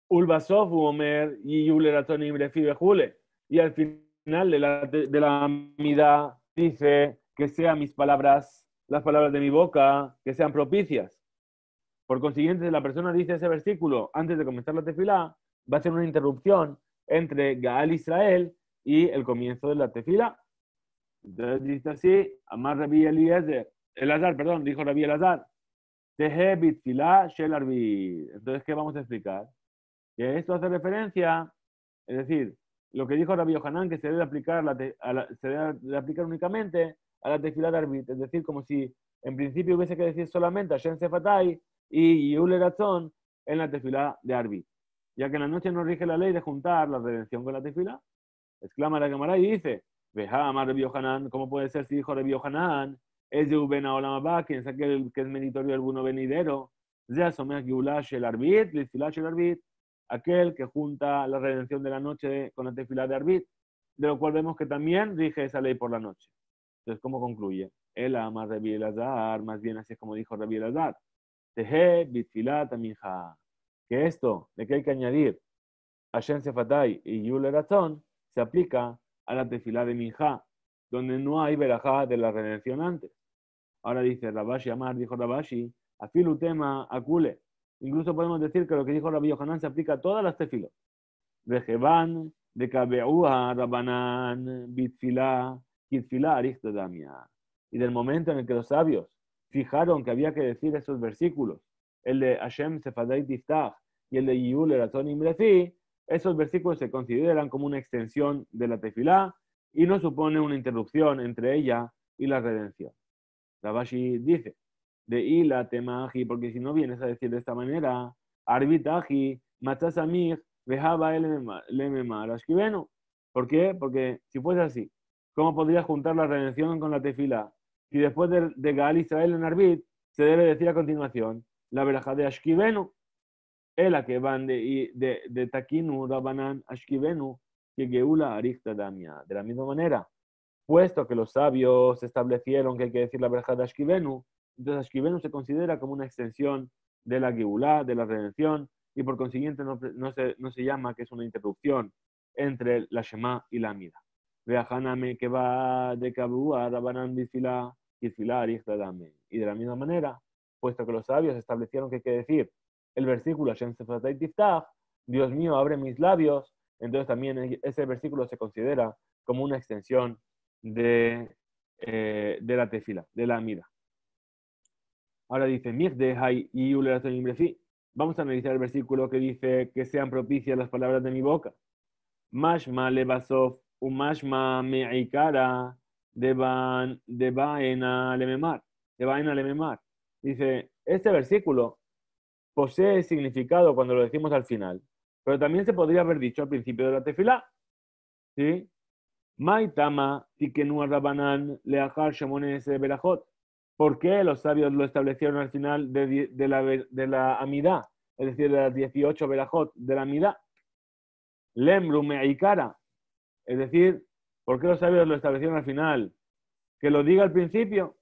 Ulbasov Huomer, Yulerazonim Refi Bejule. Y al final de la amidá dice que sean mis palabras, las palabras de mi boca, que sean propicias. Por consiguiente, si la persona dice ese versículo antes de comenzar la tefilá, va a ser una interrupción entre Gaal Israel y el comienzo de la tefilá. Entonces dice así, Amar Rabbi Elazar, dijo Rabbi Elazar, Tehe bitfilá shel arbi. Entonces, ¿qué vamos a explicar? Que esto hace referencia, es decir, lo que dijo Rabbi Yohanan, que se debe aplicar, se debe aplicar únicamente a la tefilá de Arbit. Es decir, como si en principio hubiese que decir solamente Hashem Sefatai y Yule Ratzon en la tefilá de Arbit. Ya que en la noche no rige la ley de juntar la redención con la tefilá. Exclama la Gemara y dice, Veja amar Rabbi Yohanan, ¿cómo puede ser si dijo Rabbi Yohanan? Es de Ubena Olamabá, quien es aquel que es meritorio del bueno venidero. Ya Someach Giulash el Arbit, Listilash el Arbit, aquel que junta la redención de la noche con la tefilá de Arbit, de lo cual vemos que también rige esa ley por la noche. Entonces, ¿cómo concluye? El ama Rabbi Elazar, más bien así es como dijo Rabbi Elazar. Tehe bitfilat aminja. Que esto, de que hay que añadir Hashem Sefatai y Yule Ratzon, se aplica a la tefilá de Minja, donde no hay verajá de la redención antes. Ahora dice Rabashi Amar, dijo Rabashi, afilu tema akule. Incluso podemos decir que lo que dijo Rabbi Yohanan se aplica a todas las tefilos. Vejeban, de Kabeúa, Rabanan, Bitfilá, Kitfilá, Arichtodamia. Y del momento en el que los sabios fijaron que había que decir esos versículos, el de Hashem Sefadai Tiftach y el de Yul Eraton Imrefi, esos versículos se consideran como una extensión de la tefilá y no supone una interrupción entre ella y la redención. Rabashi dice, de ila temaji, porque si no vienes a decir de esta manera, arbitaji, matzasamich, vejaba lememar ashkivenu. ¿Por qué? Porque si fuese así, ¿cómo podría juntar la redención con la tefilá? Si después de Gaal Israel en Arbit, se debe decir a continuación, la verajá de ashkivenu, la que van de Takinu, Rabanan, Ashkivenu, que Geula Arikta Damia. De la misma manera, puesto que los sabios establecieron que hay que decir la verajá de Ashkivenu, entonces Ashkivenu se considera como una extensión de la Geulá, de la redención, y por consiguiente no se llama que es una interrupción entre la Shema y la Amida. Veajaname que va de Kabua, Rabanan, Bisfilá, Kisfilá, Arikta Damia. Y de la misma manera, puesto que los sabios establecieron que hay que decir el versículo Hashem Sefatai Tiftach, Dios mío, abre mis labios, entonces también ese versículo se considera como una extensión de la tefila, de la amida. Ahora dice, vamos a analizar el versículo que dice que sean propicias las palabras de mi boca. Mashma lebasov, umashma me'ikara, debaena lememar. Dice, este versículo posee significado cuando lo decimos al final, pero también se podría haber dicho al principio de la tefilá. ¿Sí? Maitama tikenu rabanan leachar shemones berajot. ¿Por qué los sabios lo establecieron al final de la amidá? Es decir, de las 18 berajot de la amidá. Lemru me'ikara. Es decir, ¿por qué los sabios lo establecieron al final? Que lo diga al principio.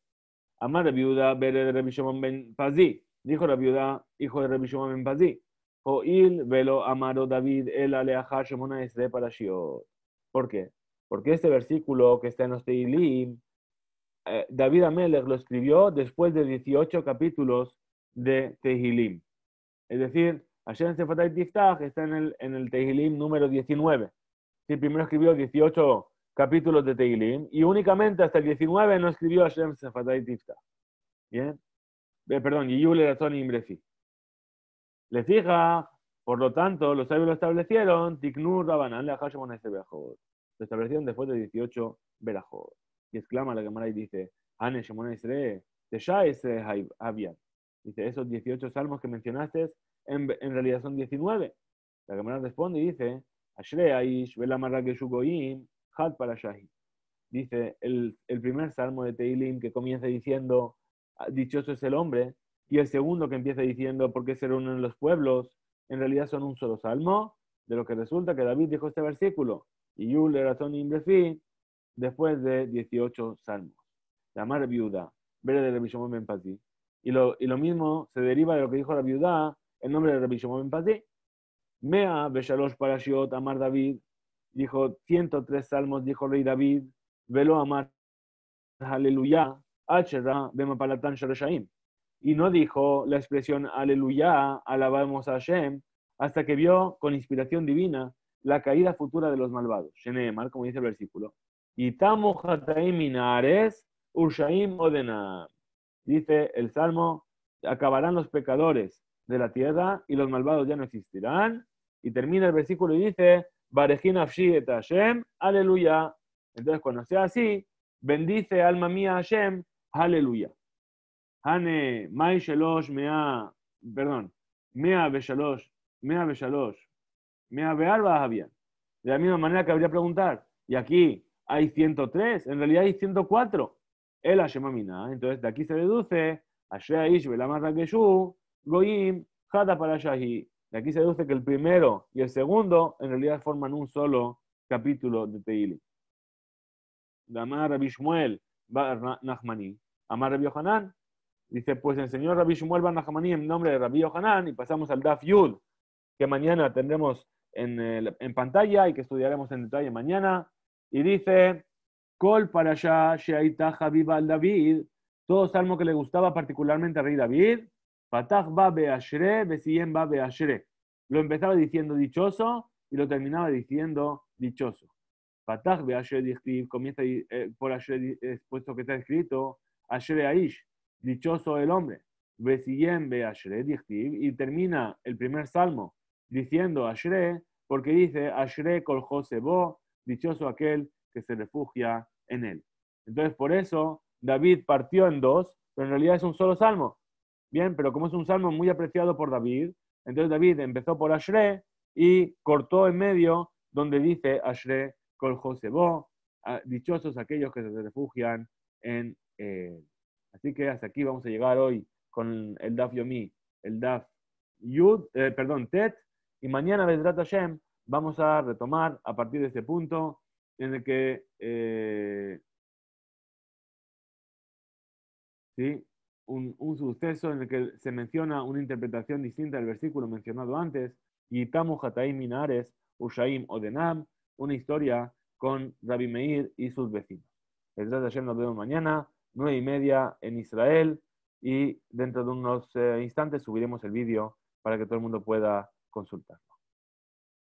Amar viuda bere de Rabbi Shimon ben Pazi. Dijo la viuda, hijo de Rabbi Shimon ben Pazi. Joil velo amaro David el aleajar shemona esre para Shiot. ¿Por qué? Porque este versículo que está en los Teilim, David Amelech lo escribió después de 18 capítulos de Tehilim. Es decir, Hashem Sefatai Tiftach está en el Tehilim número 19. Sí, primero escribió 18 capítulos de Tehilim y únicamente hasta el 19 no escribió Hashem Sefatai Tiftach. Bien. Perdón, Yiyul Eratzon Imrefi. Le fija, por lo tanto, los sabios lo establecieron, Tiknur Rabanan le Hashemon ese Berajot. Lo establecieron después de 18 Berajot. Y exclama la Gemara y dice, Hane Shemon Esre, Tesha Esre Aviad. Dice, esos 18 salmos que mencionaste, en realidad son 19. La Gemara responde y dice, Ashre Aish, Vela Marrageshu Goyim, Had Parashahi. Dice, el primer salmo de Teilim que comienza diciendo, dichoso es el hombre, y el segundo que empieza diciendo por qué se reúnen los pueblos, en realidad son un solo salmo, de lo que resulta que David dijo este versículo, y Yul Eratzon Imrefi, después de 18 salmos. La madre viuda, Bere de Rabbi Shimon ben Pazi. Y lo mismo se deriva de lo que dijo la viuda en nombre de Rabbi Shimon ben Pazi. Mea Beshalosh Parashiot Amar David, dijo 103 salmos, dijo rey David, Velo Amar Aleluya, Achera Bemapalatan Sharashaim. Y no dijo la expresión aleluya, alabamos a Hashem, hasta que vio con inspiración divina la caída futura de los malvados. Sheneemar, como dice el versículo. Y tamu hataim minares, urshaim odena. Dice el Salmo, acabarán los pecadores de la tierra y los malvados ya no existirán. Y termina el versículo y dice, Barejin afshi et Hashem, aleluya. Entonces, cuando sea así, bendice alma mía Hashem, aleluya. Hane, Mai Shelosh, Mea, perdón, Mea Beshalosh, Mea Beshalosh, Mea Bearba había. De la misma manera que habría preguntar, y aquí hay 103, en realidad hay 104. El Hashem Amina. Entonces de aquí se deduce, Ashrei Ish Belamar Rageshu, Goyim, Hada para Shahi. De aquí se deduce que el primero y el segundo en realidad forman un solo capítulo de Tehilim. Amar Rabbi Shmuel Bar Nachmani. Amar Rabbi Yohanan. Dice, pues enseñó Rabbi Shmuel Bar Nachmani en nombre de Rabbi Yohanan y pasamos al Daf Yud, que mañana tendremos en pantalla y que estudiaremos en detalle mañana. Y dice, Kol Parashah Sheaita Habiba al David, todo salmo que le gustaba particularmente al rey David, Patach ba beashre, besiyem ba beashre. Lo empezaba diciendo dichoso y lo terminaba diciendo dichoso. Patach beashre dichtiv, comienza por ashre, puesto que está escrito, ashre aish, dichoso el hombre. Besiyem beashre dichtiv, y termina el primer salmo diciendo ashre, porque dice ashre kol josebo, dichoso aquel que se refugia en él. Entonces, por eso, David partió en dos, pero en realidad es un solo salmo. Bien, pero como es un salmo muy apreciado por David, entonces David empezó por Ashre y cortó en medio donde dice Ashre kol josebo, dichosos aquellos que se refugian en él. Así que hasta aquí vamos a llegar hoy con el Daf Yomi, el Daf Yud, Tet, y mañana, Bezrat Hashem, vamos a retomar a partir de ese punto en el que ¿sí? un suceso en el que se menciona una interpretación distinta del versículo mencionado antes, y Tamu Hataim Minares, Ushaim Odenam, una historia con Rabbi Meir y sus vecinos. Bezrat Hashem, nos vemos mañana, 9:30 en Israel, y dentro de unos instantes subiremos el vídeo para que todo el mundo pueda consultar.